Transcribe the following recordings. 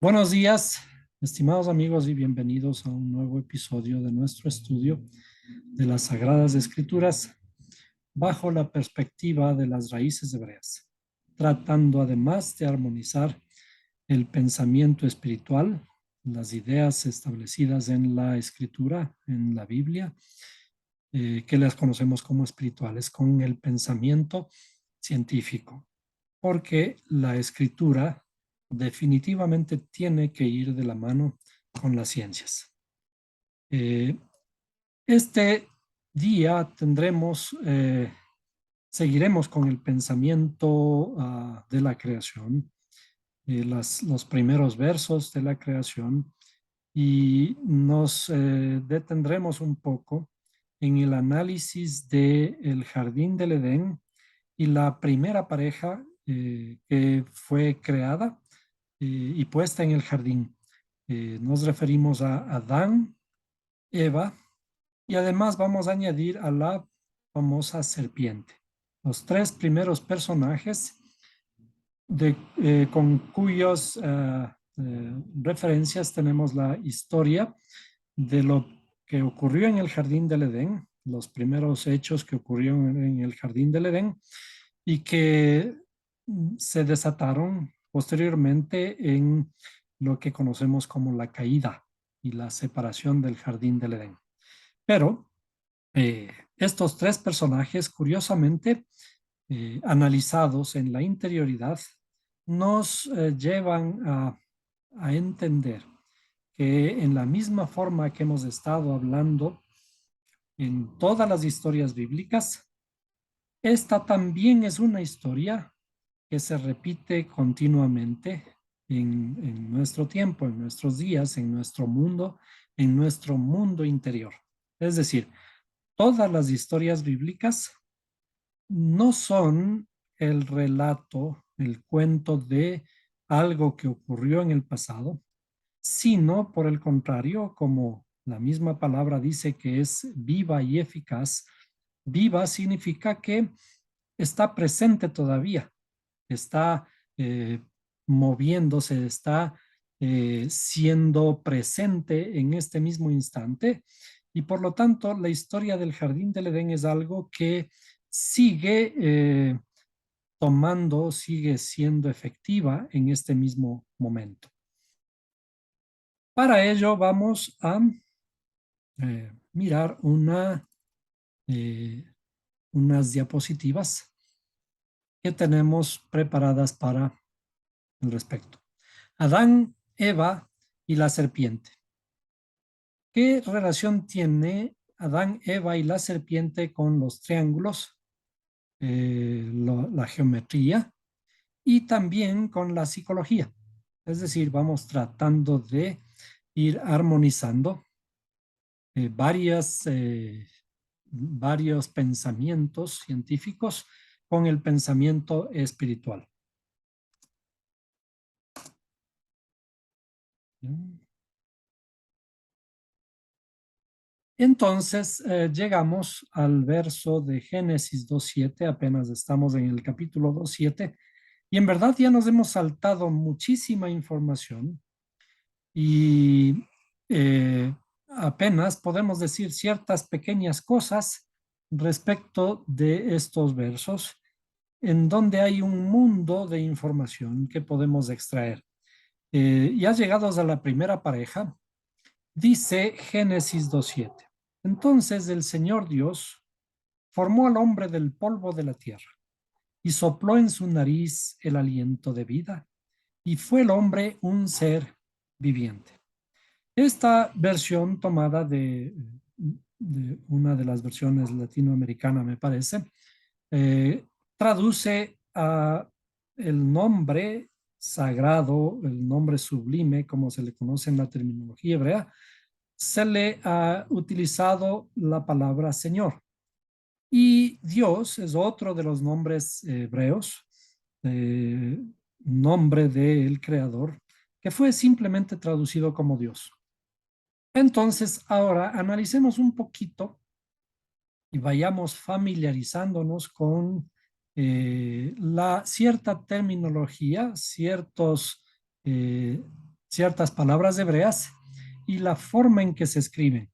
Buenos días, estimados amigos, y bienvenidos a un nuevo episodio de nuestro estudio de las Sagradas Escrituras bajo la perspectiva de las raíces hebreas, tratando además de armonizar el pensamiento espiritual, las ideas establecidas en la Escritura, en la Biblia, que las conocemos como espirituales, con el pensamiento científico, porque la Escritura definitivamente tiene que ir de la mano con las ciencias. Eh, este día seguiremos con el pensamiento de la creación, los primeros versos de la creación, y nos detendremos un poco en el análisis del jardín del Edén y la primera pareja que fue creada y puesta en el jardín. Nos referimos a Adán, Eva, y además vamos a añadir a la famosa serpiente. Los tres primeros personajes con cuyas referencias tenemos la historia de lo que ocurrió en el jardín del Edén, los primeros hechos que ocurrieron en el jardín del Edén y que se desataron posteriormente en lo que conocemos como la caída y la separación del jardín del Edén. Pero estos tres personajes, curiosamente, analizados en la interioridad, nos llevan a entender que en la misma forma que hemos estado hablando en todas las historias bíblicas, esta también es una historia que se repite continuamente en nuestro tiempo, en nuestros días, en nuestro mundo interior. Es decir, todas las historias bíblicas no son el relato, el cuento de algo que ocurrió en el pasado, sino por el contrario, como la misma palabra dice que es viva y eficaz. Viva significa que está presente todavía, está eh, moviéndose, está siendo presente en este mismo instante, y por lo tanto la historia del Jardín del Edén es algo que sigue sigue siendo efectiva en este mismo momento. Para ello vamos a mirar eh, unas diapositivas que tenemos preparadas para el respecto. Adán, Eva y la serpiente. ¿Qué relación tiene Adán, Eva y la serpiente con los triángulos, la geometría y también con la psicología? Es decir, vamos tratando de ir armonizando eh, varias, eh, varios pensamientos científicos con el pensamiento espiritual. Entonces, llegamos al verso de Génesis 2:7, apenas estamos en el capítulo 2:7, y en verdad ya nos hemos saltado muchísima información y apenas podemos decir ciertas pequeñas cosas respecto de estos versos, en donde hay un mundo de información que podemos extraer. Ya llegados a la primera pareja, dice Génesis 2:7. Entonces el Señor Dios formó al hombre del polvo de la tierra y sopló en su nariz el aliento de vida, y fue el hombre un ser viviente. Esta versión tomada de una de las versiones latinoamericanas, me parece, eh, traduce a el nombre sagrado, el nombre sublime, como se le conoce en la terminología hebrea, se le ha utilizado la palabra Señor. Y Dios es otro de los nombres hebreos, eh, nombre del Creador, que fue simplemente traducido como Dios. Entonces, ahora analicemos un poquito y vayamos familiarizándonos con la cierta terminología, eh, ciertas palabras hebreas y la forma en que se escriben.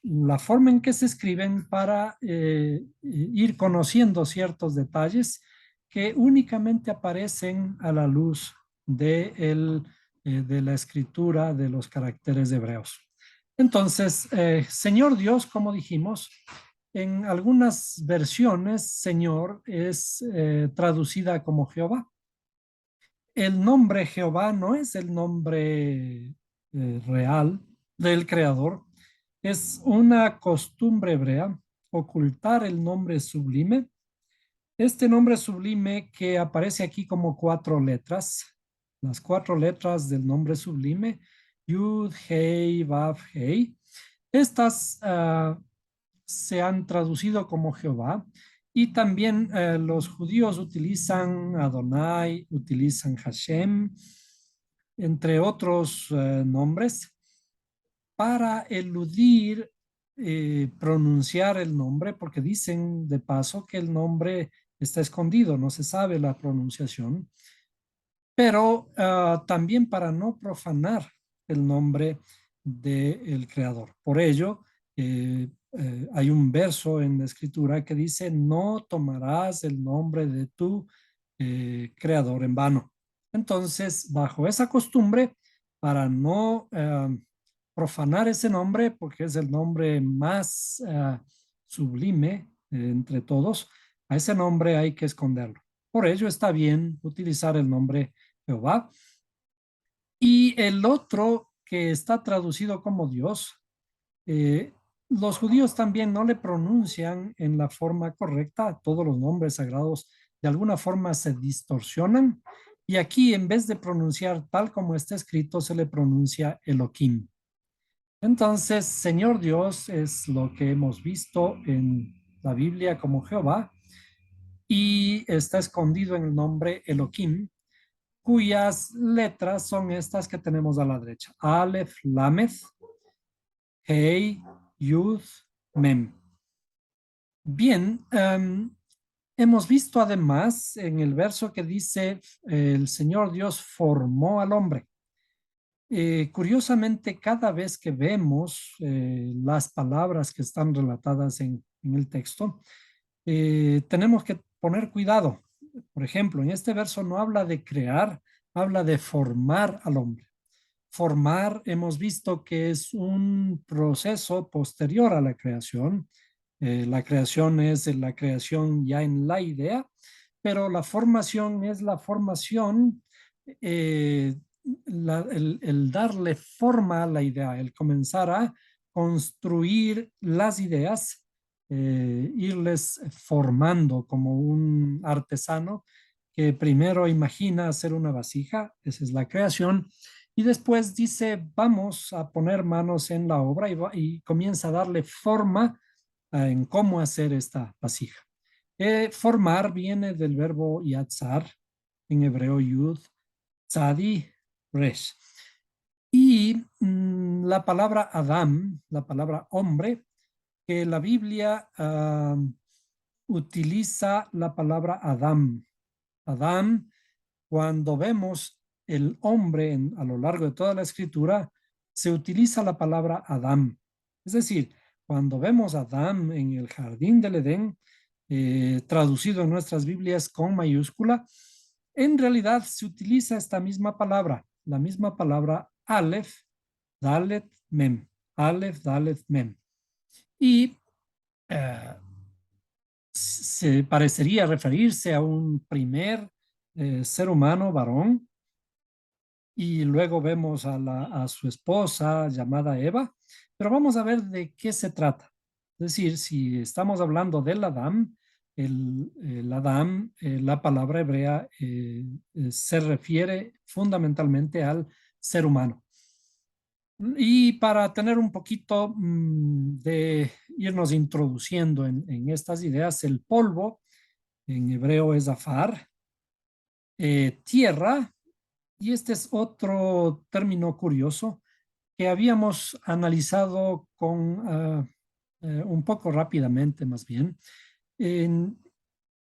La forma en que se escriben para ir conociendo ciertos detalles que únicamente aparecen a la luz de la escritura de los caracteres hebreos. Entonces, Señor Dios, como dijimos, en algunas versiones, Señor es traducida como Jehová. El nombre Jehová no es el nombre real del Creador, es una costumbre hebrea ocultar el nombre sublime. Este nombre sublime que aparece aquí como 4 letras, las 4 letras del nombre sublime, Yud, Hei, Vav, Hei. Estas se han traducido como Jehová y también los judíos utilizan Adonai, utilizan Hashem, entre otros nombres, para eludir pronunciar el nombre, porque dicen de paso que el nombre está escondido, no se sabe la pronunciación, pero también para no profanar el nombre del Creador. Por ello, hay un verso en la Escritura que dice, no tomarás el nombre de tu Creador en vano. Entonces, bajo esa costumbre, para no profanar ese nombre, porque es el nombre más sublime entre todos, a ese nombre hay que esconderlo. Por ello está bien utilizar el nombre Jehová. Y el otro que está traducido como Dios, los judíos también no le pronuncian en la forma correcta. Todos los nombres sagrados de alguna forma se distorsionan. Y aquí, en vez de pronunciar tal como está escrito, se le pronuncia Elohim. Entonces, Señor Dios es lo que hemos visto en la Biblia como Jehová y está escondido en el nombre Elohim, cuyas letras son estas que tenemos a la derecha. Aleph, Lameth, Hei, Yud, Mem. Bien, hemos visto además en el verso que dice, el Señor Dios formó al hombre. Curiosamente, cada vez que vemos las palabras que están relatadas en el texto, tenemos que poner cuidado. Por ejemplo, en este verso no habla de crear, habla de formar al hombre. Formar, hemos visto que es un proceso posterior a la creación. La creación es la creación ya en la idea, pero la formación es la formación, eh, el darle forma a la idea, el comenzar a construir las ideas, irles formando como un artesano que primero imagina hacer una vasija, esa es la creación, y después dice, vamos a poner manos en la obra y comienza a darle forma en cómo hacer esta vasija. Formar viene del verbo yatzar, en hebreo yud, tzadi, resh. Y la palabra Adam, la palabra hombre, que la Biblia utiliza la palabra Adam. Adam, cuando vemos el hombre a lo largo de toda la escritura, se utiliza la palabra Adam. Es decir, cuando vemos a Adán en el jardín del Edén, traducido en nuestras Biblias con mayúscula, en realidad se utiliza esta misma palabra, la misma palabra Aleph, Dalet, Mem. Aleph, Dalet, Mem. Y eh, se parecería referirse a un primer ser humano varón, y luego vemos a su esposa llamada Eva, pero vamos a ver de qué se trata. Es decir, si estamos hablando del Adán, el Adán, la palabra hebrea se refiere fundamentalmente al ser humano. Y para tener un poquito de irnos introduciendo en estas ideas, el polvo en hebreo es afar, tierra, y este es otro término curioso que habíamos analizado un poco rápidamente más bien. En,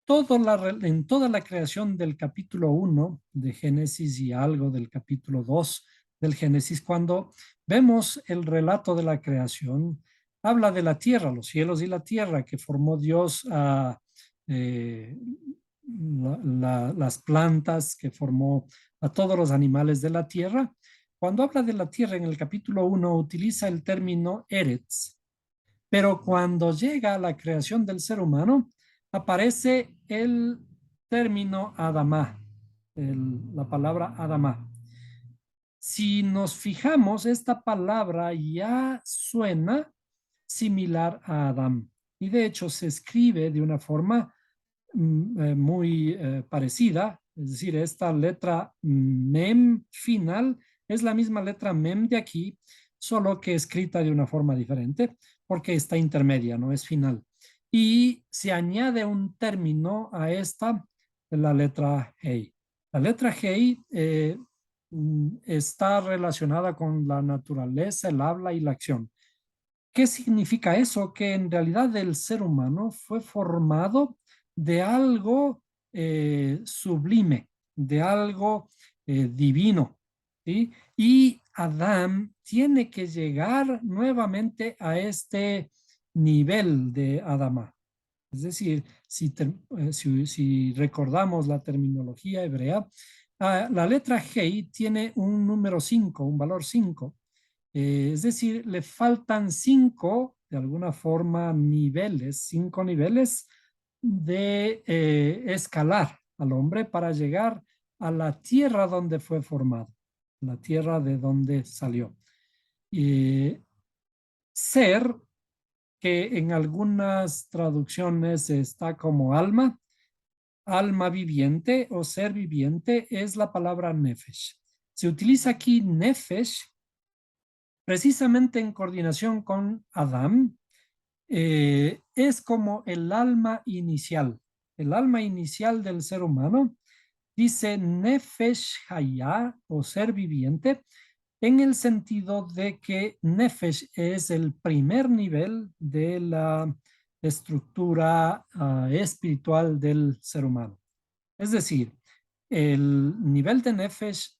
en toda la creación del capítulo 1 de Génesis y algo del capítulo 2 del Génesis, cuando vemos el relato de la creación, habla de la tierra, los cielos y la tierra que formó Dios a las plantas, que formó a todos los animales de la tierra. Cuando habla de la tierra en el capítulo 1 utiliza el término Eretz, pero cuando llega a la creación del ser humano aparece el término Adamá, la palabra Adamá. Si nos fijamos, esta palabra ya suena similar a Adán y de hecho se escribe de una forma muy parecida, es decir, esta letra mem final es la misma letra mem de aquí, solo que escrita de una forma diferente, porque está intermedia, no es final. Y se añade un término a esta, la letra hey. La letra hey está relacionada con la naturaleza, el habla y la acción. ¿Qué significa eso? Que en realidad el ser humano fue formado de algo sublime, de algo divino, ¿sí? Y Adán tiene que llegar nuevamente a este nivel de Adama. Es decir, si recordamos la terminología hebrea, la letra Hei tiene un número 5, un valor 5. Es decir, le faltan 5, de alguna forma, niveles, 5 niveles de escalar al hombre para llegar a la tierra donde fue formado, la tierra de donde salió. Ser, que en algunas traducciones está como alma, alma viviente o ser viviente, es la palabra nefesh. Se utiliza aquí nefesh precisamente en coordinación con Adán, es como el alma inicial del ser humano. Dice Nefesh Hayah o ser viviente, en el sentido de que Nefesh es el primer nivel de la estructura espiritual del ser humano. Es decir, el nivel de Nefesh,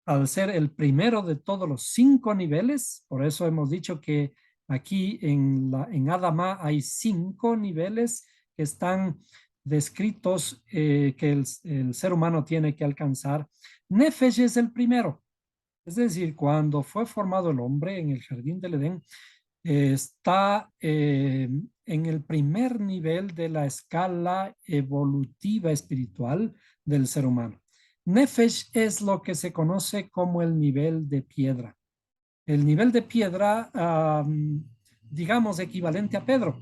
al ser el primero de todos los 5 niveles, por eso hemos dicho que aquí en Adama hay 5 niveles que están descritos que el ser humano tiene que alcanzar. Nefesh es el primero, es decir, cuando fue formado el hombre en el jardín del Edén, está en el primer nivel de la escala evolutiva espiritual del ser humano. Nefesh es lo que se conoce como el nivel de piedra. El nivel de piedra, digamos, equivalente a Pedro.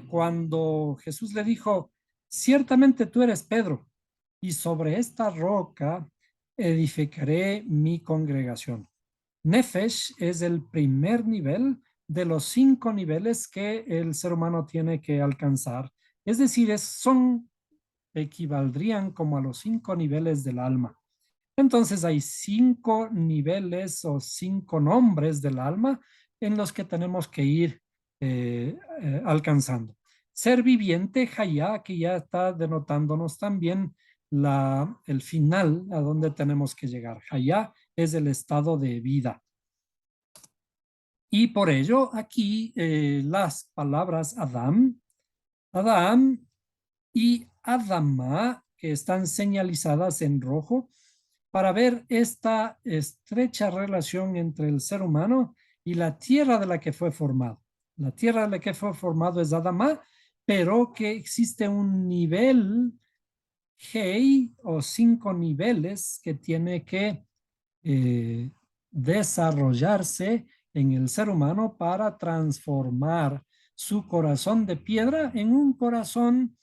Cuando Jesús le dijo, ciertamente tú eres Pedro, y sobre esta roca edificaré mi congregación. Nefesh es el primer nivel de los 5 niveles que el ser humano tiene que alcanzar. Es decir, equivaldrían como a los 5 niveles del alma. Entonces hay 5 niveles o 5 nombres del alma en los que tenemos que ir alcanzando. Ser viviente, Hayá, que ya está denotándonos también el final a donde tenemos que llegar. Hayá es el estado de vida. Y por ello aquí las palabras Adam y Adama, que están señalizadas en rojo, para ver esta estrecha relación entre el ser humano y la tierra de la que fue formado. La tierra de la que fue formado es Adama, pero que existe un nivel Hei o 5 niveles que tiene que desarrollarse en el ser humano para transformar su corazón de piedra en un corazón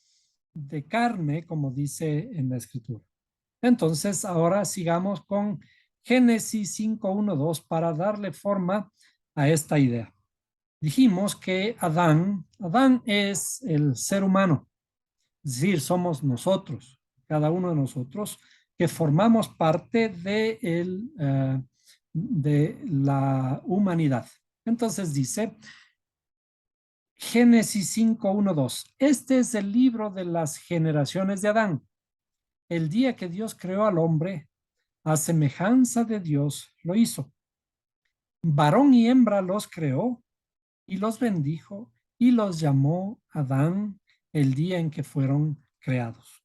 de carne, como dice en la escritura. Entonces, ahora sigamos con Génesis 5:1-2 para darle forma a esta idea. Dijimos que Adán es el ser humano, es decir, somos nosotros, cada uno de nosotros, que formamos parte de la humanidad. Entonces dice, Génesis 5:1-2, este es el libro de las generaciones de Adán. El día que Dios creó al hombre, a semejanza de Dios lo hizo. Varón y hembra los creó y los bendijo y los llamó Adán el día en que fueron creados.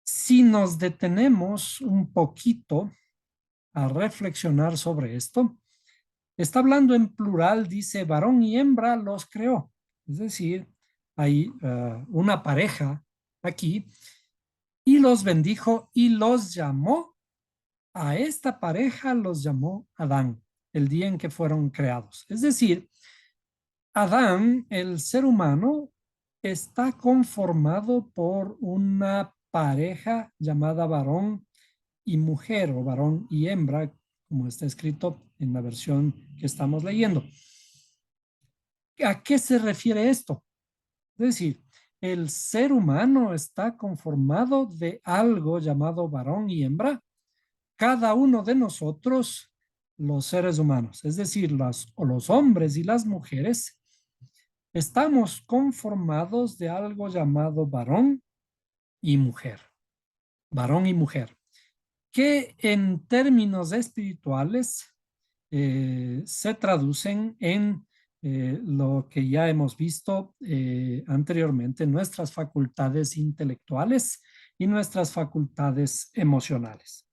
Si nos detenemos un poquito a reflexionar sobre esto, está hablando en plural, dice varón y hembra los creó. Es decir, hay una pareja aquí y los bendijo y los llamó. A esta pareja los llamó Adán el día en que fueron creados. Es decir, Adán, el ser humano, está conformado por una pareja llamada varón y mujer o varón y hembra, como está escrito en la versión que estamos leyendo. ¿A qué se refiere esto? Es decir, el ser humano está conformado de algo llamado varón y hembra. Cada uno de nosotros, los seres humanos, es decir, los hombres y las mujeres, estamos conformados de algo llamado varón y mujer. Varón y mujer. Que en términos espirituales se traducen en lo que ya hemos visto anteriormente, nuestras facultades intelectuales y nuestras facultades emocionales.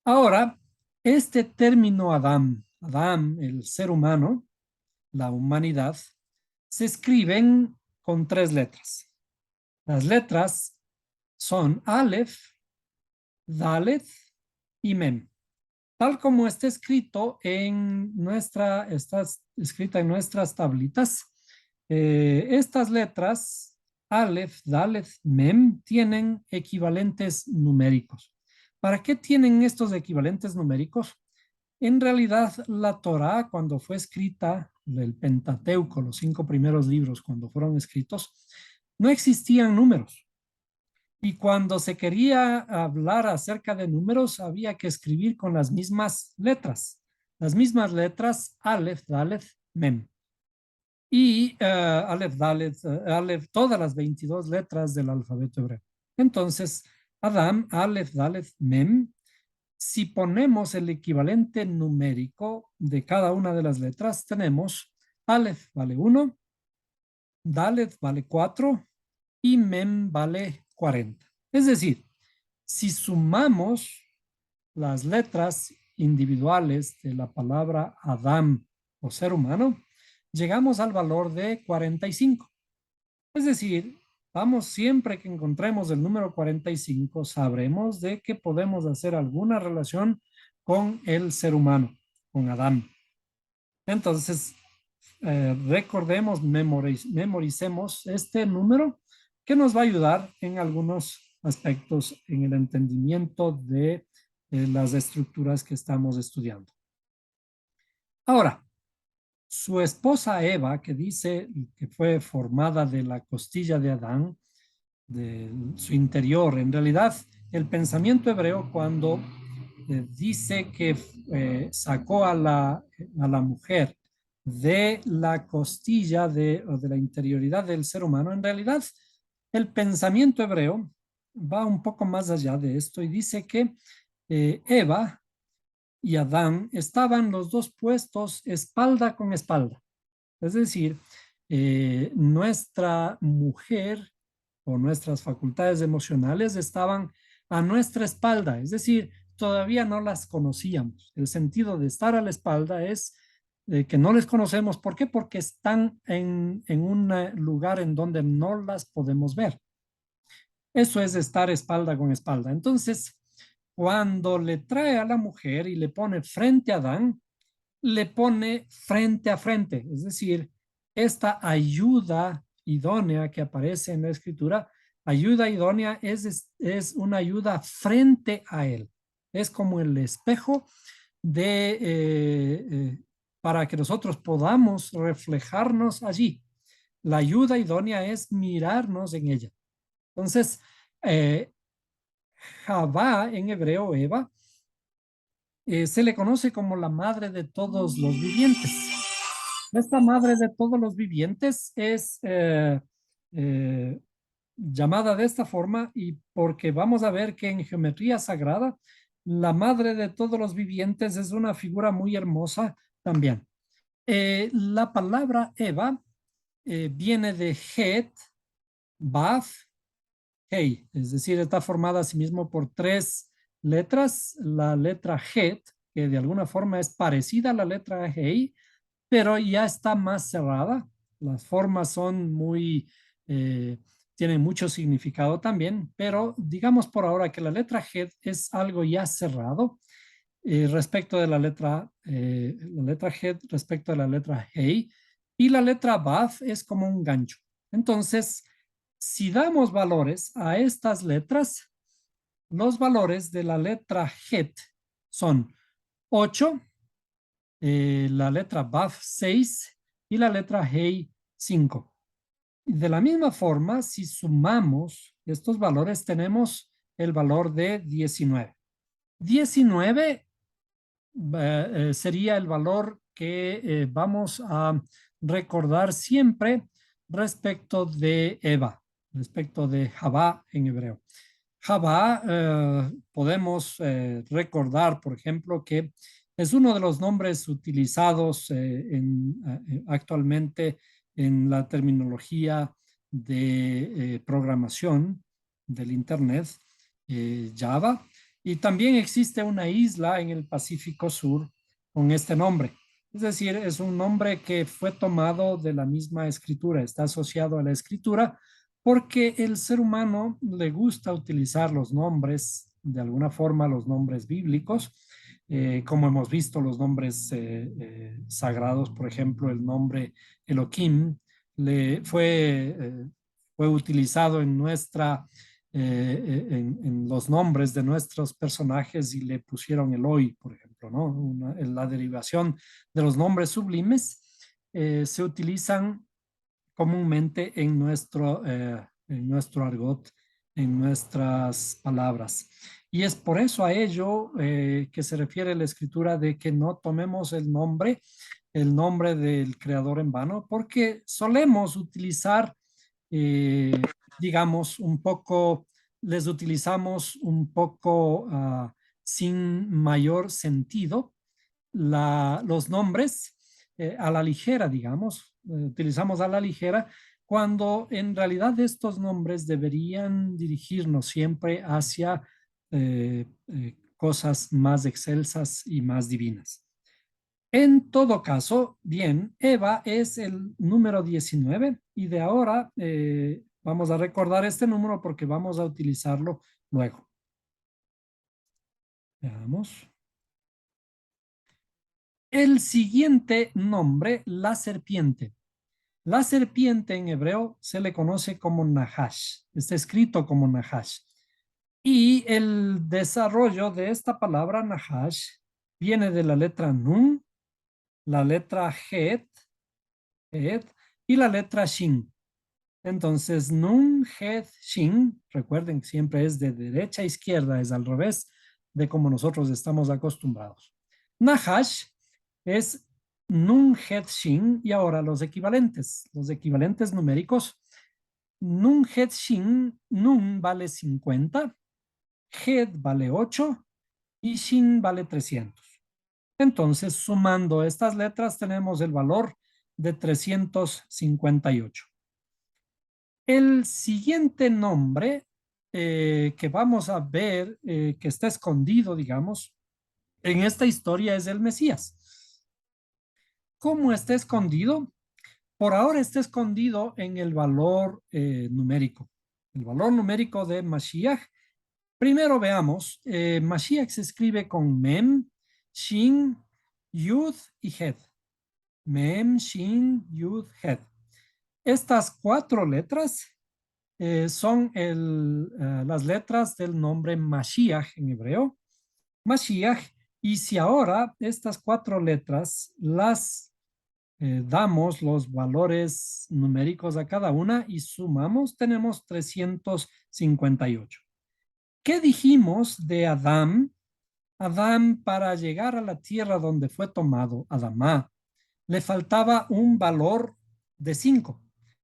Ahora, este término Adán, el ser humano, la humanidad, se escriben con 3 letras. Las letras son Aleph, Dalet y Mem. Tal como está escrito está escrita en nuestras tablitas, estas letras, Aleph, Dalet, Mem, tienen equivalentes numéricos. ¿Para qué tienen estos equivalentes numéricos? En realidad, la Torá, cuando fue escrita, el Pentateuco, los 5 primeros libros, cuando fueron escritos, no existían números. Y cuando se quería hablar acerca de números, había que escribir con las mismas letras. Las mismas letras, Aleph, Dalet, Mem. Y Aleph, Dalet, Aleph, todas las 22 letras del alfabeto hebreo. Entonces, Adam, Aleph, Dalet, Mem. Si ponemos el equivalente numérico de cada una de las letras, tenemos Aleph vale 1, Dalet vale 4 y Mem vale 40. Es decir, si sumamos las letras individuales de la palabra Adam o ser humano, llegamos al valor de 45. Es decir, vamos, siempre que encontremos el número 45, sabremos de que podemos hacer alguna relación con el ser humano, con Adán. Entonces, recordemos, memoricemos este número que nos va a ayudar en algunos aspectos en el entendimiento de las estructuras que estamos estudiando. Ahora, su esposa Eva, que dice que fue formada de la costilla de Adán, de su interior, en realidad el pensamiento hebreo cuando dice que sacó a la mujer de la costilla o de la interioridad del ser humano, en realidad el pensamiento hebreo va un poco más allá de esto y dice que Eva y Adán estaban los dos puestos espalda con espalda. Es decir, nuestra mujer o nuestras facultades emocionales estaban a nuestra espalda, es decir, todavía no las conocíamos. El sentido de estar a la espalda es que no les conocemos. ¿Por qué? Porque están en un lugar en donde no las podemos ver. Eso es estar espalda con espalda. Entonces, cuando le trae a la mujer y le pone frente a Adán, le pone frente a frente, es decir, esta ayuda idónea que aparece en la escritura, ayuda idónea es una ayuda frente a él. Es como el espejo para que nosotros podamos reflejarnos allí. La ayuda idónea es mirarnos en ella. Entonces, eh, Javá en hebreo, Eva, se le conoce como la madre de todos los vivientes. Esta madre de todos los vivientes es llamada de esta forma y porque vamos a ver que en geometría sagrada la madre de todos los vivientes es una figura muy hermosa también. La palabra Eva viene de Het, Baf, Hei, es decir, está formada asimismo por tres letras. La letra Het, que de alguna forma es parecida a la letra Hei, pero ya está más cerrada. Las formas son eh, tienen mucho significado también, pero digamos por ahora que la letra Het es algo ya cerrado respecto de la letra Het respecto de la letra Hei, y la letra Baf es como un gancho. Entonces, si damos valores a estas letras, los valores de la letra Het son 8, la letra Baf 6 y la letra Hei 5. De la misma forma, si sumamos estos valores, tenemos el valor de 19. 19 sería el valor que vamos a recordar siempre respecto de Eva, respecto de Javá en hebreo. Javá podemos recordar, por ejemplo, que es uno de los nombres utilizados actualmente en la terminología de programación del Internet, Java, y también existe una isla en el Pacífico Sur con este nombre. Es decir, es un nombre que fue tomado de la misma escritura, está asociado a la escritura, porque el ser humano le gusta utilizar los nombres, de alguna forma los nombres bíblicos, como hemos visto los nombres sagrados, por ejemplo, el nombre Elohim fue utilizado en en los nombres de nuestros personajes y le pusieron Eloi, por ejemplo, ¿no? La derivación de los nombres sublimes se utilizan comúnmente en nuestro argot, en nuestras palabras. Y es por eso a ello que se refiere la escritura de que no tomemos el nombre del creador en vano, porque solemos utilizar, eh, digamos, un poco, les utilizamos un poco sin mayor sentido los nombres a la ligera, digamos, utilizamos a la ligera, cuando en realidad estos nombres deberían dirigirnos siempre hacia cosas más excelsas y más divinas. En todo caso, bien, Eva es el número 19 y de ahora vamos a recordar este número porque vamos a utilizarlo luego. Veamos. El siguiente nombre, la serpiente. La serpiente en hebreo se le conoce como Nahash, está escrito como Nahash. Y el desarrollo de esta palabra Nahash viene de la letra Nun, la letra Het y la letra Shin. Entonces, Nun, Het, Shin, recuerden que siempre es de derecha a izquierda, es al revés de como nosotros estamos acostumbrados. Nahash es Nun, Het, Shin, y ahora los equivalentes numéricos. Nun, Het, Shin, Nun vale 50, Het vale 8 y Shin vale 300. Entonces, sumando estas letras, tenemos el valor de 358. El siguiente nombre que vamos a ver, que está escondido, digamos, en esta historia es el Mesías. ¿Cómo está escondido? Por ahora está escondido en el valor numérico. El valor numérico de Mashiach. Primero veamos, Mashiach se escribe con Mem, Shin, Yud y Het. Mem, Shin, Yud, Het. Estas cuatro letras son las letras del nombre Mashiach en hebreo. Mashiach, y si ahora estas cuatro letras las damos los valores numéricos a cada una y sumamos, tenemos 358. ¿Qué dijimos de Adán? Adán, para llegar a la tierra donde fue tomado, Adamá, le faltaba un valor de 5.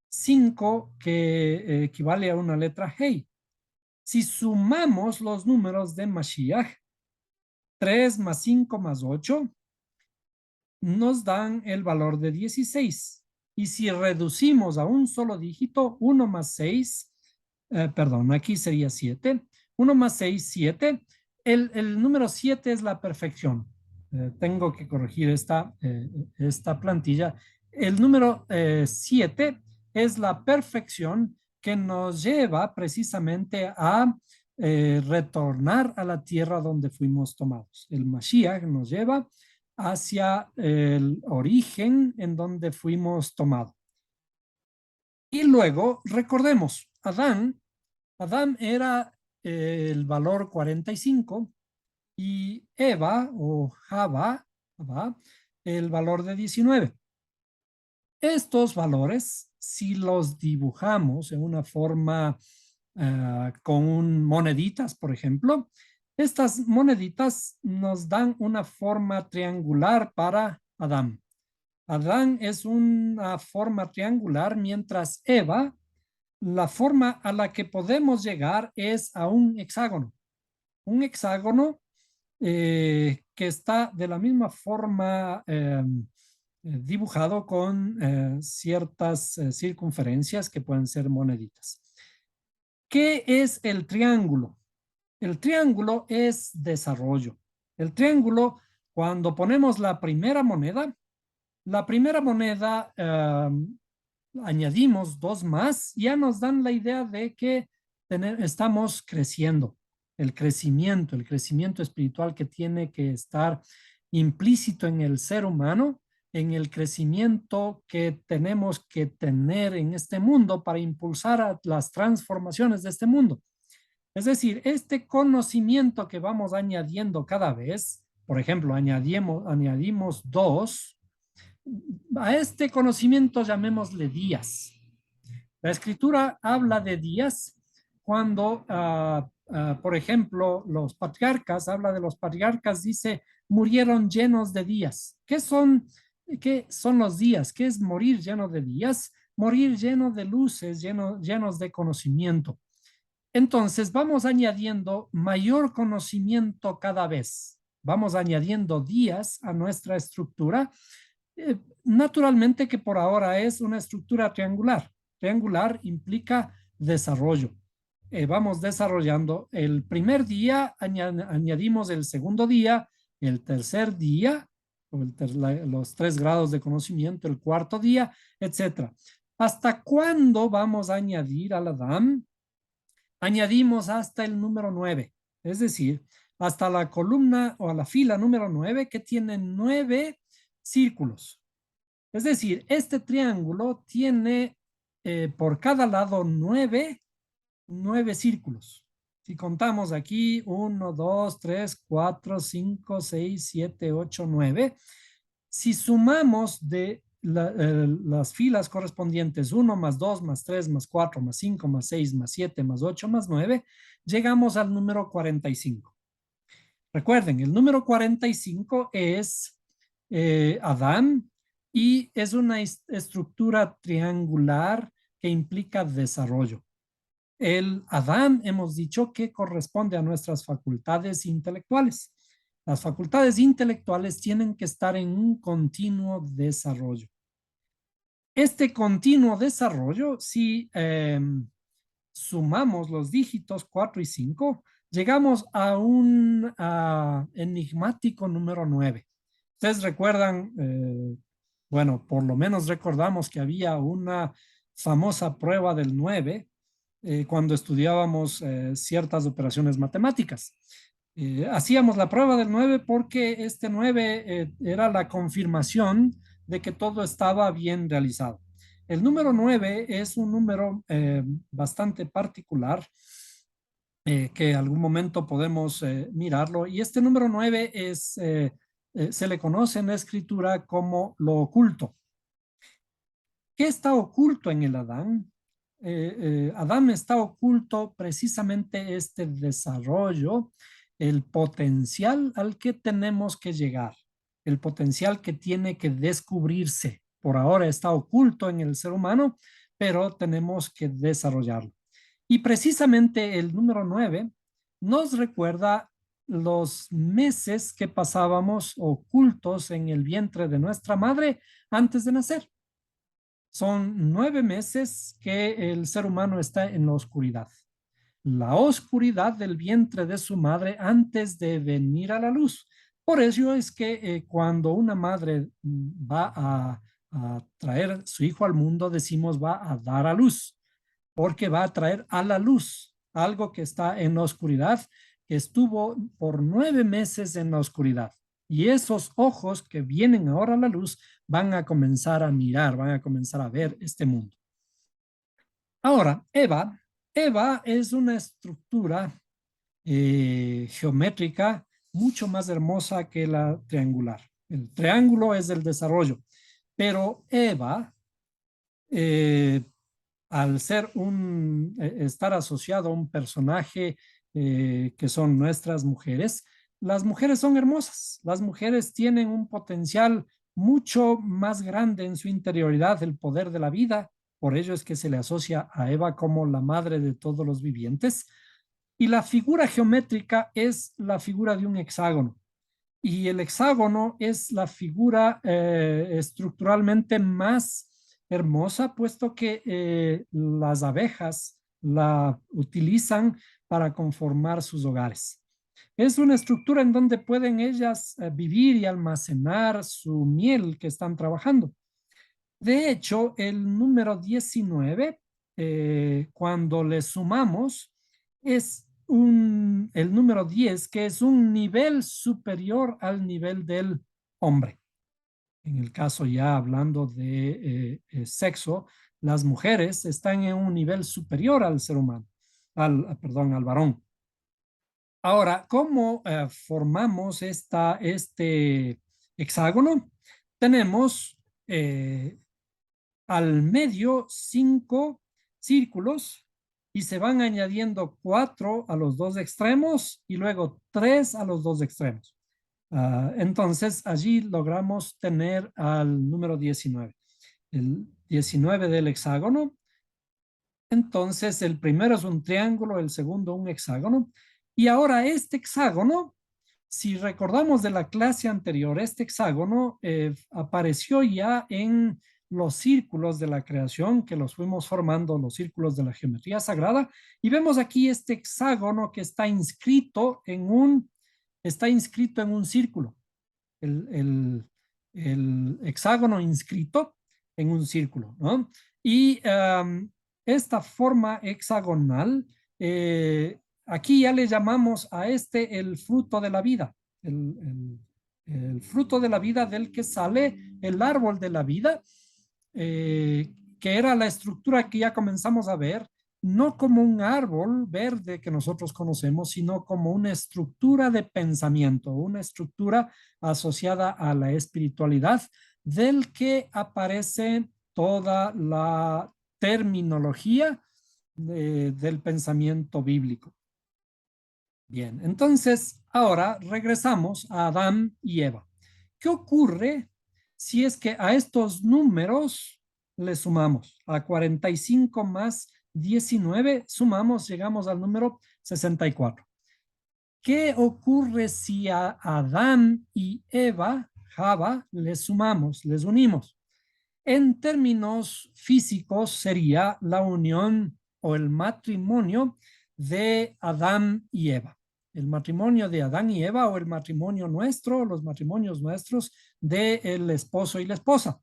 5 que equivale a una letra Hey. Si sumamos los números de Mashiach, 3 más 5 más 8, nos dan el valor de 16. Y si reducimos a un solo dígito, 1 más 6, perdón, aquí sería 7. 1 más 6, 7. El número 7 es la perfección. Tengo que corregir esta plantilla. El número 7 es la perfección que nos lleva precisamente a retornar a la tierra donde fuimos tomados. El Mashiach nos lleva hacia el origen en donde fuimos tomados. Y luego recordemos, Adán era el valor 45 y Eva o Java, el valor de 19. Estos valores, si los dibujamos en una forma con moneditas, por ejemplo, estas moneditas nos dan una forma triangular para Adán. Adán es una forma triangular, mientras Eva, la forma a la que podemos llegar es a un hexágono. Un hexágono que está de la misma forma dibujado con ciertas circunferencias que pueden ser moneditas. ¿Qué es el triángulo? El triángulo es desarrollo. El triángulo, cuando ponemos la primera moneda, añadimos dos más, ya nos dan la idea de que estamos creciendo. El crecimiento espiritual que tiene que estar implícito en el ser humano, en el crecimiento que tenemos que tener en este mundo para impulsar a las transformaciones de este mundo. Es decir, este conocimiento que vamos añadiendo cada vez, por ejemplo, añadimos dos, a este conocimiento llamémosle días. La escritura habla de días cuando, por ejemplo, los patriarcas, habla de los patriarcas, dice, murieron llenos de días. ¿Qué son los días? ¿Qué es morir lleno de días? Morir lleno de luces, llenos de conocimiento. Entonces vamos añadiendo mayor conocimiento cada vez. Vamos añadiendo días a nuestra estructura. Naturalmente que por ahora es una estructura triangular. Triangular implica desarrollo. Vamos desarrollando. El primer día añadimos el segundo día, el tercer día, los 3 grados de conocimiento, el cuarto día, etcétera. ¿Hasta cuándo vamos a añadir al Adán? Añadimos hasta el número 9, es decir, hasta la columna o a la fila número 9 que tiene 9 círculos. Es decir, este triángulo tiene por cada lado 9 círculos. Si contamos aquí 1, 2, 3, 4, 5, 6, 7, 8, 9, si sumamos de las filas correspondientes 1 más 2 más 3 más 4 más 5 más 6 más 7 más 8 más 9, llegamos al número 45. Recuerden, el número 45 es Adán y es una estructura triangular que implica desarrollo. El Adán hemos dicho que corresponde a nuestras facultades intelectuales. Las facultades intelectuales tienen que estar en un continuo desarrollo. Este continuo desarrollo, si sumamos los dígitos 4 y 5, llegamos a un enigmático número 9. Ustedes recuerdan, bueno, por lo menos recordamos que había una famosa prueba del 9 cuando estudiábamos ciertas operaciones matemáticas. Hacíamos la prueba del 9 porque este 9 era la confirmación de que todo estaba bien realizado. El número 9 es un número bastante particular que algún momento podemos mirarlo. Y este número 9 se le conoce en la escritura como lo oculto. ¿Qué está oculto en el Adán? Adán está oculto precisamente este desarrollo, el potencial al que tenemos que llegar, el potencial que tiene que descubrirse. Por ahora está oculto en el ser humano, pero tenemos que desarrollarlo. Y precisamente el número 9 nos recuerda los meses que pasábamos ocultos en el vientre de nuestra madre antes de nacer. Son 9 meses que el ser humano está en la oscuridad. La oscuridad del vientre de su madre antes de venir a la luz. Por eso es que cuando una madre va a traer su hijo al mundo, decimos va a dar a luz, porque va a traer a la luz algo que está en la oscuridad, que estuvo por 9 meses en la oscuridad. Y esos ojos que vienen ahora a la luz van a comenzar a mirar, van a comenzar a ver este mundo. Ahora, Eva es una estructura geométrica mucho más hermosa que la triangular. El triángulo es el desarrollo, pero Eva, eh, al ser estar asociado a un personaje que son nuestras mujeres, las mujeres son hermosas, las mujeres tienen un potencial mucho más grande en su interioridad, el poder de la vida, por ello es que se le asocia a Eva como la madre de todos los vivientes, y la figura geométrica es la figura de un hexágono. Y el hexágono es la figura estructuralmente más hermosa, puesto que las abejas la utilizan para conformar sus hogares. Es una estructura en donde pueden ellas vivir y almacenar su miel que están trabajando. De hecho, el número 19, cuando le sumamos, es el número 10, que es un nivel superior al nivel del hombre. En el caso ya hablando de sexo, las mujeres están en un nivel superior al ser humano, perdón, al varón. Ahora, ¿cómo formamos este hexágono? Tenemos al medio 5 círculos y se van añadiendo 4 a los dos extremos y luego 3 a los dos extremos. Entonces, allí logramos tener al número 19. El 19 del hexágono. Entonces, el primero es un triángulo, el segundo un hexágono. Y ahora este hexágono, si recordamos de la clase anterior, este hexágono apareció ya en los círculos de la creación que los fuimos formando, los círculos de la geometría sagrada, y vemos aquí este hexágono que está inscrito en un círculo, el, el, el hexágono inscrito en un círculo, ¿no? Y esta forma hexagonal, aquí ya le llamamos a este el fruto de la vida, el fruto de la vida del que sale el árbol de la vida, que era la estructura que ya comenzamos a ver, no como un árbol verde que nosotros conocemos, sino como una estructura de pensamiento, una estructura asociada a la espiritualidad, del que aparece toda la terminología del pensamiento bíblico. Bien, entonces ahora regresamos a Adán y Eva. ¿Qué ocurre si es que a estos números le sumamos a 45 más 19, sumamos, llegamos al número 64? ¿Qué ocurre si a Adán y Eva, Java, les sumamos, les unimos? En términos físicos sería la unión o el matrimonio de Adán y Eva. El matrimonio de Adán y Eva o el matrimonio nuestro, los matrimonios nuestros del esposo y la esposa.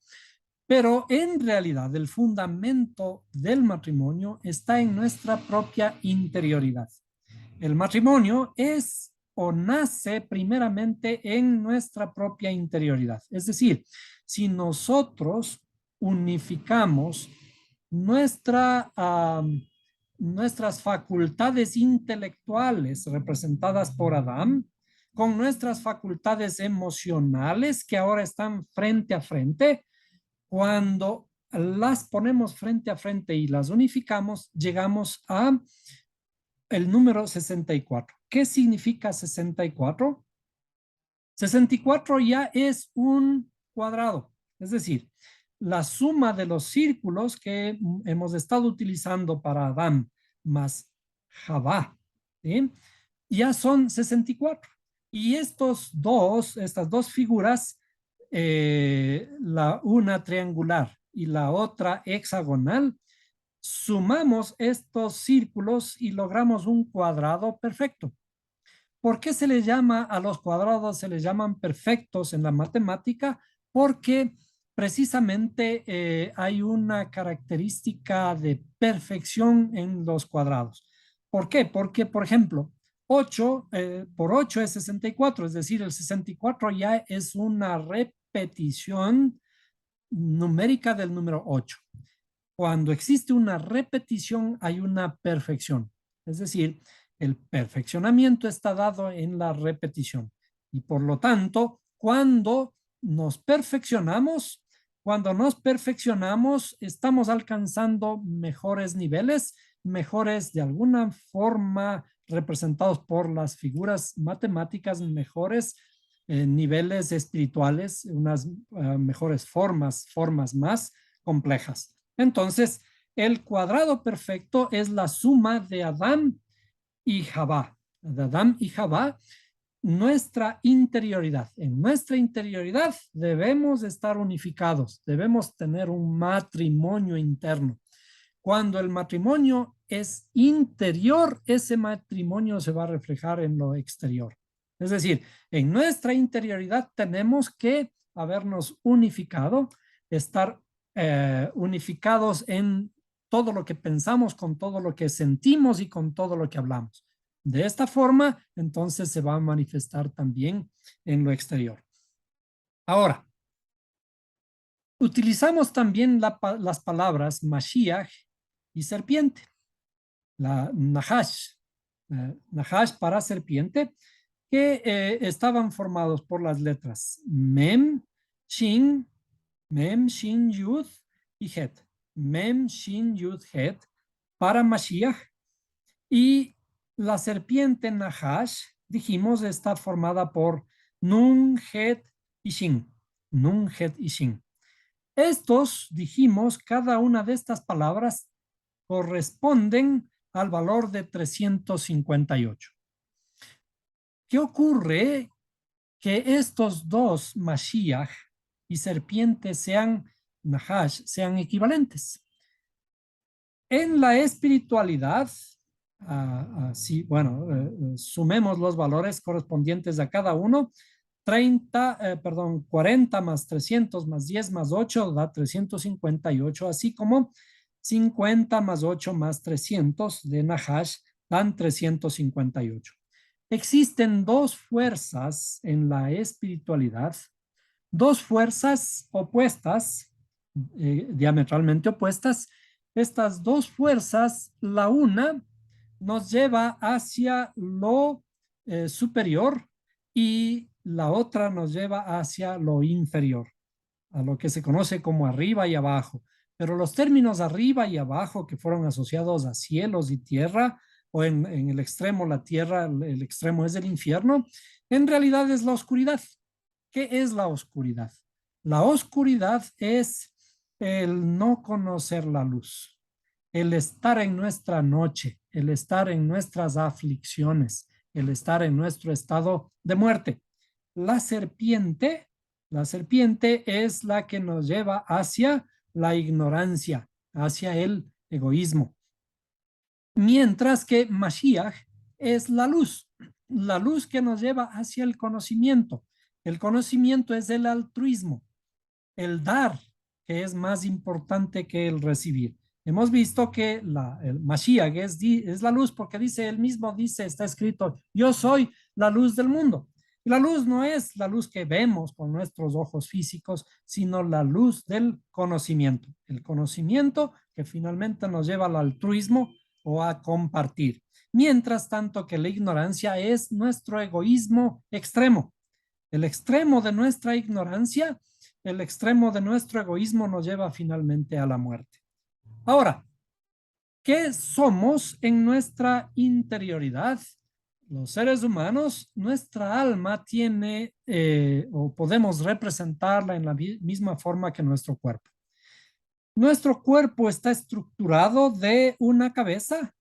Pero en realidad el fundamento del matrimonio está en nuestra propia interioridad. El matrimonio es o nace primeramente en nuestra propia interioridad. Es decir, si nosotros unificamos nuestras facultades intelectuales representadas por Adán con nuestras facultades emocionales que ahora están frente a frente, cuando las ponemos frente a frente y las unificamos, llegamos a el número 64. ¿Qué significa 64? 64 ya es un cuadrado, es decir, la suma de los círculos que hemos estado utilizando para Adam más Javá, ¿sí? Ya son 64. Y estas dos figuras, la una triangular y la otra hexagonal, sumamos estos círculos y logramos un cuadrado perfecto. ¿Por qué se les llama a los cuadrados, se les llaman perfectos en la matemática? Porque precisamente hay una característica de perfección en los cuadrados. ¿Por qué? Porque, por ejemplo, 8 por 8 es 64, es decir, el 64 ya es una repetición numérica del número 8. Cuando existe una repetición, hay una perfección. Es decir, el perfeccionamiento está dado en la repetición. Y por lo tanto, cuando nos perfeccionamos, estamos alcanzando mejores niveles, mejores de alguna forma representados por las figuras matemáticas, mejores niveles espirituales, unas mejores formas más complejas. Entonces, el cuadrado perfecto es la suma de Adán y Javá. De Adán y Javá, nuestra interioridad. En nuestra interioridad debemos estar unificados, debemos tener un matrimonio interno. Cuando el matrimonio es interior, ese matrimonio se va a reflejar en lo exterior. Es decir, en nuestra interioridad tenemos que habernos unificado, estar unificados en todo lo que pensamos, con todo lo que sentimos y con todo lo que hablamos. De esta forma, entonces se va a manifestar también en lo exterior. Ahora, utilizamos también las palabras Mashiach y serpiente. La Nahash, Nahash para serpiente, que estaban formados por las letras Shin, Mem, Shin, Yud y Het. Mem, Shin, Yud, Het para Mashiach. Y la serpiente Nahash, dijimos, está formada por Nun, Het y Shin. Nun, Het y Shin. Estos, dijimos, cada una de estas palabras corresponden al valor de 358. ¿Qué ocurre? Que estos dos, Mashiach y serpiente, Nahash, sean equivalentes. En la espiritualidad, sumemos los valores correspondientes a cada uno. 40 más 300 más 10 más 8 da 358, así como 50 más 8 más 300 de Nahash dan 358. Existen dos fuerzas en la espiritualidad, dos fuerzas opuestas, diametralmente opuestas. Estas dos fuerzas, la una nos lleva hacia lo superior y la otra nos lleva hacia lo inferior, a lo que se conoce como arriba y abajo. Pero los términos arriba y abajo que fueron asociados a cielos y tierra, o en el extremo la tierra, el extremo es el infierno, en realidad es la oscuridad. ¿Qué es la oscuridad? La oscuridad es el no conocer la luz, el estar en nuestra noche, el estar en nuestras aflicciones, el estar en nuestro estado de muerte. La serpiente es la que nos lleva hacia la ignorancia, hacia el egoísmo. Mientras que Mashiach es la luz que nos lleva hacia el conocimiento. El conocimiento es el altruismo, el dar, que es más importante que el recibir. Hemos visto que el Mashiach es la luz porque él mismo dice, está escrito, yo soy la luz del mundo. Y la luz no es la luz que vemos con nuestros ojos físicos, sino la luz del conocimiento. El conocimiento que finalmente nos lleva al altruismo o a compartir. Mientras tanto que la ignorancia es nuestro egoísmo extremo. El extremo de nuestra ignorancia, el extremo de nuestro egoísmo nos lleva finalmente a la muerte. Ahora, ¿qué somos en nuestra interioridad? Los seres humanos, nuestra alma tiene o podemos representarla en la misma forma que nuestro cuerpo. Nuestro cuerpo está estructurado de una cabeza,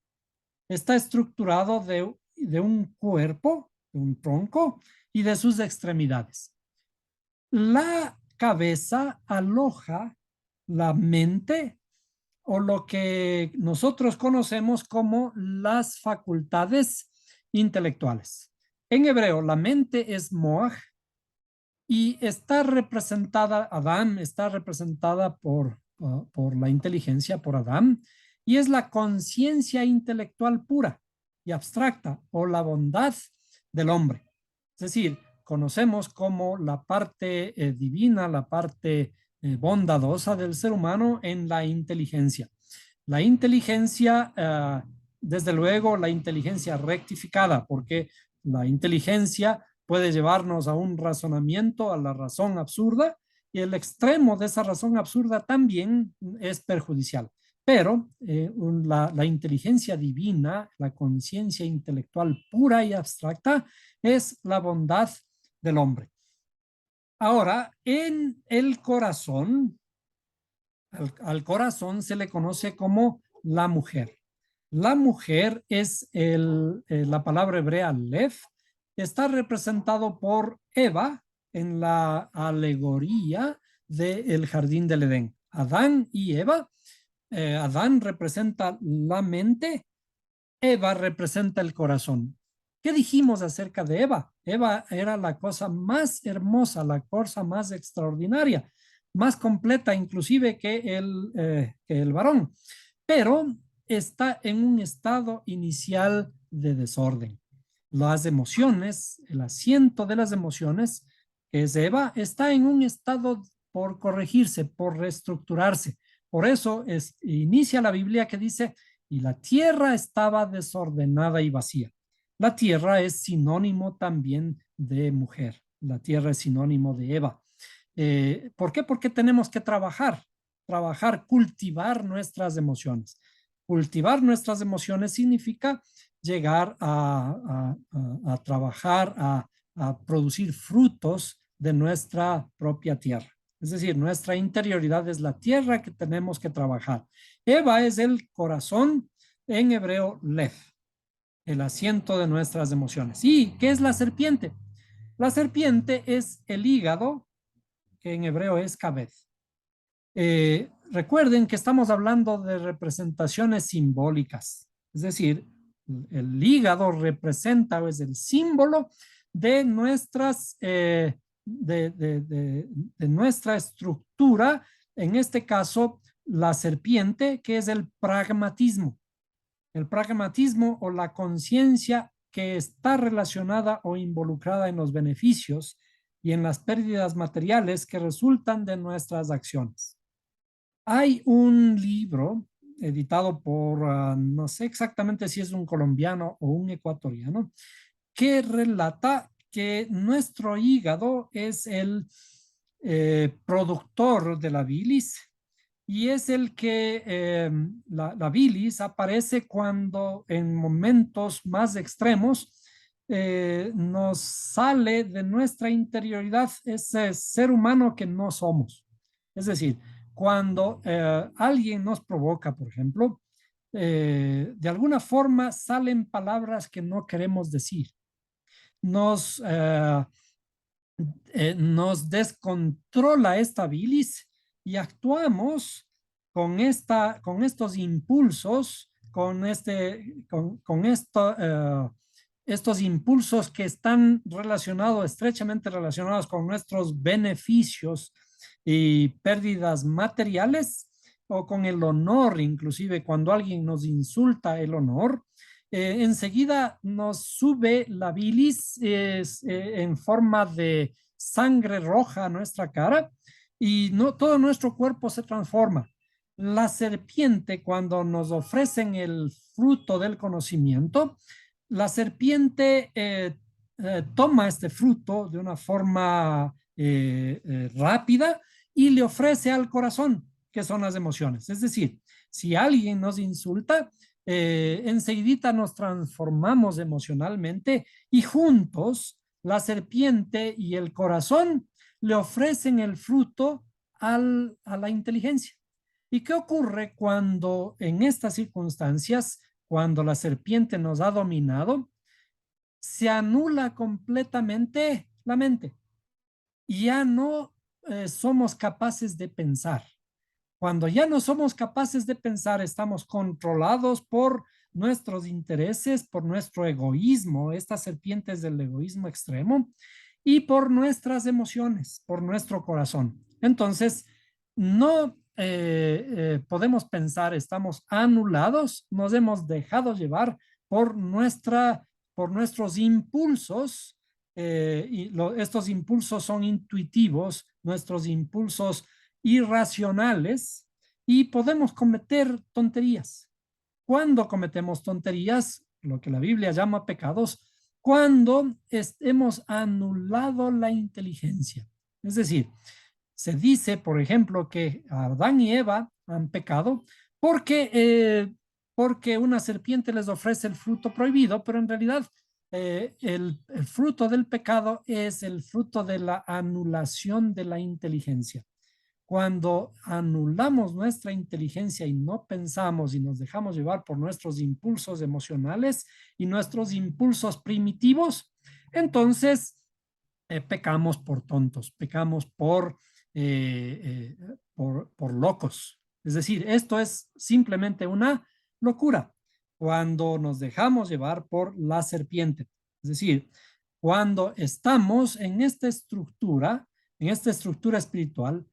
está estructurado de un cuerpo, de un tronco y de sus extremidades. La cabeza aloja la mente o lo que nosotros conocemos como las facultades intelectuales. En hebreo, la mente es moach y está representada, Adán está representada por la inteligencia, por Adán, y es la conciencia intelectual pura y abstracta o la bondad del hombre. Es decir, conocemos como la parte divina, la parte bondadosa del ser humano en la inteligencia. La inteligencia, desde luego, la inteligencia rectificada, porque la inteligencia puede llevarnos a un razonamiento, a la razón absurda, y el extremo de esa razón absurda también es perjudicial. Pero la inteligencia divina, la conciencia intelectual pura y abstracta, es la bondad del hombre. Ahora, en el corazón, al corazón se le conoce como la mujer. La mujer es la palabra hebrea lev, está representado por Eva en la alegoría del jardín del Edén. Adán y Eva, Adán representa la mente, Eva representa el corazón. ¿Qué dijimos acerca de Eva? Eva era la cosa más hermosa, la cosa más extraordinaria, más completa inclusive que el varón, pero está en un estado inicial de desorden. Las emociones, el asiento de las emociones, que es Eva, está en un estado por corregirse, por reestructurarse. Por eso inicia la Biblia que dice, y la tierra estaba desordenada y vacía. La tierra es sinónimo también de mujer. La tierra es sinónimo de Eva. ¿Por qué? Porque tenemos que trabajar, cultivar nuestras emociones. Cultivar nuestras emociones significa llegar a trabajar, a producir frutos de nuestra propia tierra. Es decir, nuestra interioridad es la tierra que tenemos que trabajar. Eva es el corazón, en hebreo, lev, el asiento de nuestras emociones. ¿Y qué es la serpiente? La serpiente es el hígado, que en hebreo es kabed. Recuerden que estamos hablando de representaciones simbólicas, es decir, el hígado representa o es el símbolo de de nuestra estructura, en este caso, la serpiente, que es el pragmatismo o la conciencia que está relacionada o involucrada en los beneficios y en las pérdidas materiales que resultan de nuestras acciones. Hay un libro editado por, no sé exactamente si es un colombiano o un ecuatoriano, que relata que nuestro hígado es el productor de la bilis y es el que la bilis aparece cuando en momentos más extremos nos sale de nuestra interioridad ese ser humano que no somos. Es decir, cuando alguien nos provoca, por ejemplo, de alguna forma salen palabras que no queremos decir. Nos, nos descontrola esta bilis y actuamos con estos impulsos, estos impulsos que están relacionados, estrechamente relacionados con nuestros beneficios y pérdidas materiales o con el honor, inclusive cuando alguien nos insulta el honor, enseguida nos sube la bilis en forma de sangre roja a nuestra cara y no, todo nuestro cuerpo se transforma. La serpiente, cuando nos ofrecen el fruto del conocimiento, la serpiente toma este fruto de una forma rápida y le ofrece al corazón, que son las emociones. Es decir, si alguien nos insulta, enseguida nos transformamos emocionalmente y juntos la serpiente y el corazón le ofrecen el fruto a la inteligencia. ¿Y qué ocurre cuando en estas circunstancias, cuando la serpiente nos ha dominado, se anula completamente la mente? Y ya no somos capaces de pensar. Cuando ya no somos capaces de pensar, estamos controlados por nuestros intereses, por nuestro egoísmo, estas serpientes del egoísmo extremo, y por nuestras emociones, por nuestro corazón. Entonces, no podemos pensar, estamos anulados, nos hemos dejado llevar por, por nuestros impulsos, estos impulsos son intuitivos, nuestros impulsos irracionales, y podemos cometer tonterías. Cuando cometemos tonterías, lo que la Biblia llama pecados, cuando hemos anulado la inteligencia. Es decir, se dice, por ejemplo, que Adán y Eva han pecado porque una serpiente les ofrece el fruto prohibido, pero en realidad el fruto del pecado es el fruto de la anulación de la inteligencia. Cuando anulamos nuestra inteligencia y no pensamos y nos dejamos llevar por nuestros impulsos emocionales y nuestros impulsos primitivos, entonces pecamos por tontos, pecamos por locos. Es decir, esto es simplemente una locura cuando nos dejamos llevar por la serpiente. Es decir, cuando estamos en esta estructura espiritual,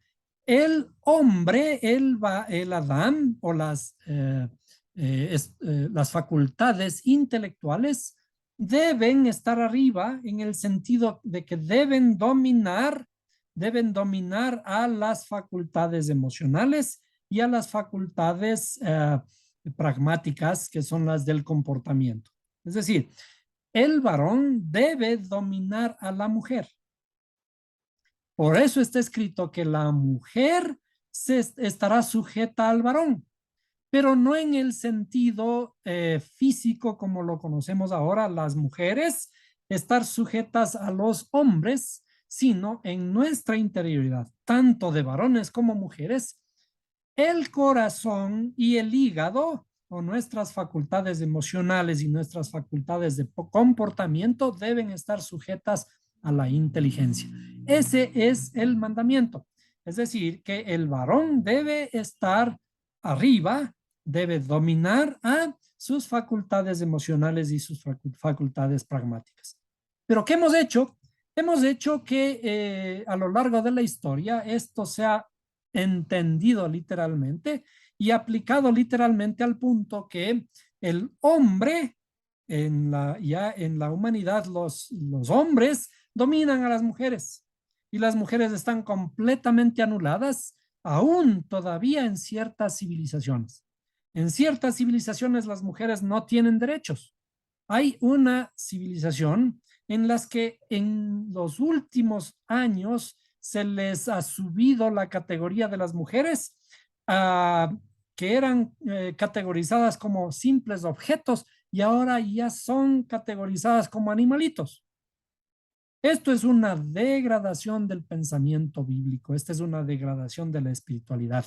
el hombre, el Adán o las facultades intelectuales deben estar arriba en el sentido de que deben dominar a las facultades emocionales y a las facultades pragmáticas, que son las del comportamiento. Es decir, el varón debe dominar a la mujer. Por eso está escrito que la mujer estará sujeta al varón, pero no en el sentido físico como lo conocemos ahora, las mujeres estar sujetas a los hombres, sino en nuestra interioridad, tanto de varones como mujeres, el corazón y el hígado o nuestras facultades emocionales y nuestras facultades de comportamiento deben estar sujetas a la inteligencia. Ese es el mandamiento. Es decir, que el varón debe estar arriba, debe dominar a sus facultades emocionales y sus facultades pragmáticas. Pero ¿qué hemos hecho? Hemos hecho que a lo largo de la historia esto sea entendido literalmente y aplicado literalmente al punto que el hombre ya en la humanidad, los hombres dominan a las mujeres y las mujeres están completamente anuladas aún todavía en ciertas civilizaciones. En ciertas civilizaciones las mujeres no tienen derechos. Hay una civilización en las que en los últimos años se les ha subido la categoría de las mujeres que eran categorizadas como simples objetos y ahora ya son categorizadas como animalitos. Esto es una degradación del pensamiento bíblico, esta es una degradación de la espiritualidad.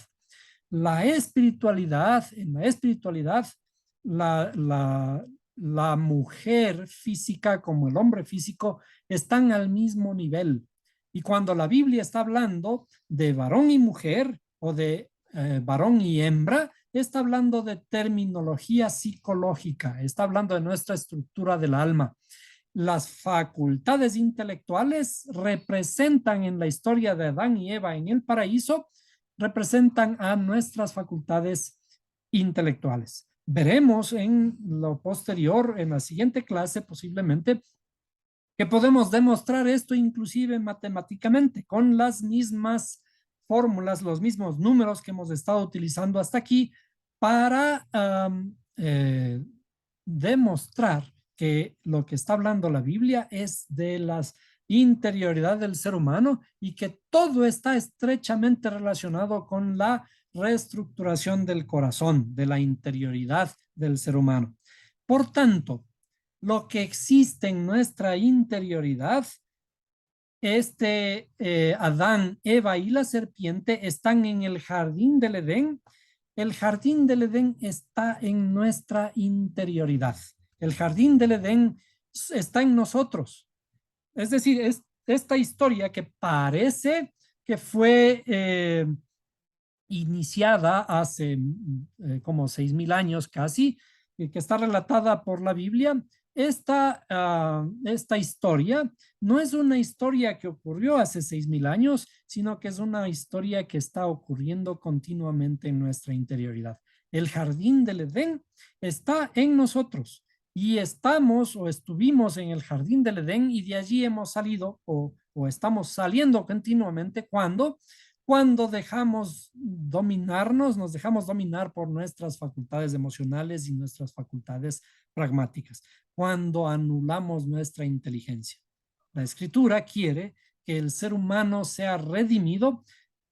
En la espiritualidad, la mujer física como el hombre físico están al mismo nivel. Y cuando la Biblia está hablando de varón y mujer o de varón y hembra, está hablando de terminología psicológica, está hablando de nuestra estructura del alma. Las facultades intelectuales representan en la historia de Adán y Eva en el paraíso, representan a nuestras facultades intelectuales. Veremos en lo posterior, en la siguiente clase posiblemente, que podemos demostrar esto inclusive matemáticamente con las mismas fórmulas, los mismos números que hemos estado utilizando hasta aquí para demostrar que lo que está hablando la Biblia es de las interioridad del ser humano y que todo está estrechamente relacionado con la reestructuración del corazón, de la interioridad del ser humano. Por tanto, lo que existe en nuestra interioridad, Adán, Eva y la serpiente están en el jardín del Edén El jardín del Edén está en nuestra interioridad. El jardín del Edén está en nosotros. Es decir, es esta historia que parece que fue iniciada hace como 6000 años casi, que está relatada por la Biblia. Esta historia no es una historia que ocurrió hace 6000 años, sino que es una historia que está ocurriendo continuamente en nuestra interioridad. El jardín del Edén está en nosotros y estamos o estuvimos en el jardín del Edén y de allí hemos salido o estamos saliendo continuamente cuando dejamos dominarnos, nos dejamos dominar por nuestras facultades emocionales y nuestras facultades pragmáticas, cuando anulamos nuestra inteligencia. La escritura quiere que el ser humano sea redimido,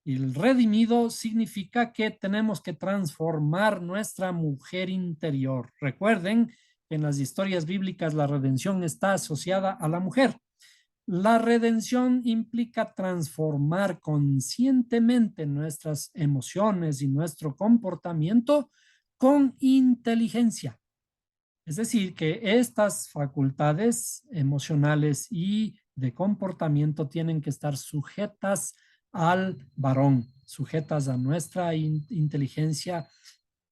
y el redimido significa que tenemos que transformar nuestra mujer interior. Recuerden que en las historias bíblicas la redención está asociada a la mujer. La redención implica transformar conscientemente nuestras emociones y nuestro comportamiento con inteligencia. Es decir, que estas facultades emocionales y de comportamiento tienen que estar sujetas al varón, sujetas a nuestra inteligencia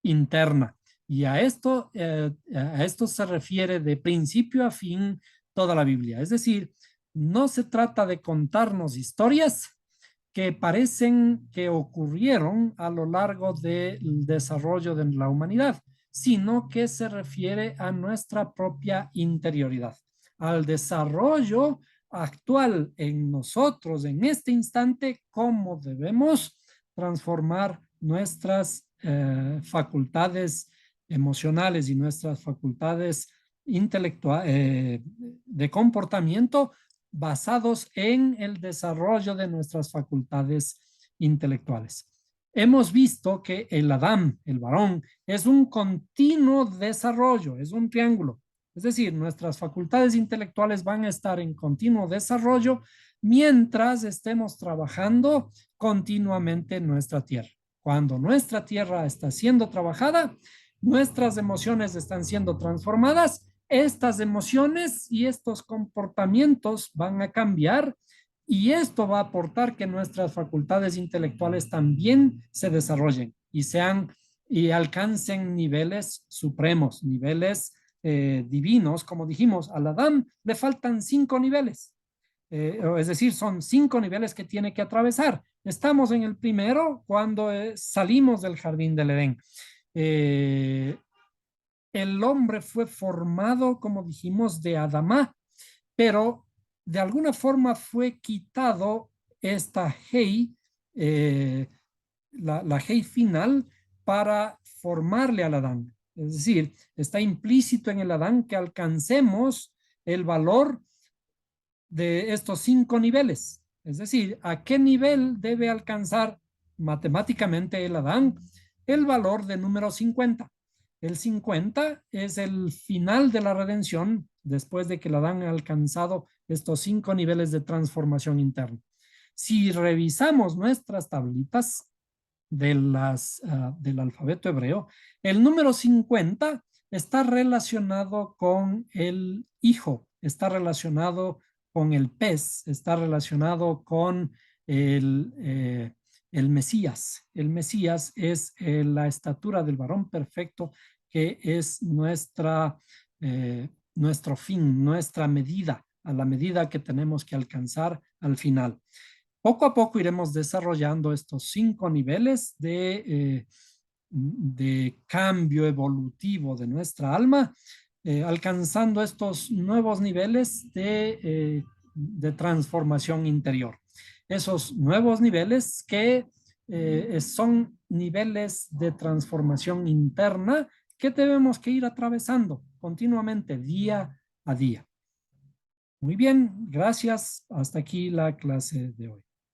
interna. Y a esto se refiere de principio a fin toda la Biblia. Es decir, no se trata de contarnos historias que parecen que ocurrieron a lo largo del desarrollo de la humanidad, sino que se refiere a nuestra propia interioridad, al desarrollo actual en nosotros, en este instante, cómo debemos transformar nuestras facultades emocionales y nuestras facultades intelectuales de comportamiento basados en el desarrollo de nuestras facultades intelectuales. Hemos visto que el Adán, el varón, es un continuo desarrollo, es un triángulo. Es decir, nuestras facultades intelectuales van a estar en continuo desarrollo mientras estemos trabajando continuamente en nuestra tierra. Cuando nuestra tierra está siendo trabajada, nuestras emociones están siendo transformadas, estas emociones y estos comportamientos van a cambiar y esto va a aportar que nuestras facultades intelectuales también se desarrollen y sean y alcancen niveles supremos, niveles divinos. Como dijimos, al Adán le faltan 5 niveles. Es decir, son 5 niveles que tiene que atravesar. Estamos en el primero cuando salimos del jardín del Edén. El hombre fue formado, como dijimos, de Adamá, pero de alguna forma fue quitado esta hey, la hey final para formarle al Adán. Es decir, está implícito en el Adán que alcancemos el valor de estos 5 niveles. Es decir, ¿a qué nivel debe alcanzar matemáticamente el Adán? El valor de número 50. El 50 es el final de la redención después de que el Adán ha alcanzado estos 5 niveles de transformación interna. Si revisamos nuestras tablitas del alfabeto hebreo, el número 50 está relacionado con el hijo, está relacionado con el pez, está relacionado con el Mesías. El Mesías es la estatura del varón perfecto, que es nuestro fin, nuestra medida, a la medida que tenemos que alcanzar al final. Poco a poco iremos desarrollando estos 5 niveles de cambio evolutivo de nuestra alma, alcanzando estos nuevos niveles de transformación interior. Esos nuevos niveles que son niveles de transformación interna que debemos que ir atravesando continuamente, día a día. Muy bien, gracias. Hasta aquí la clase de hoy.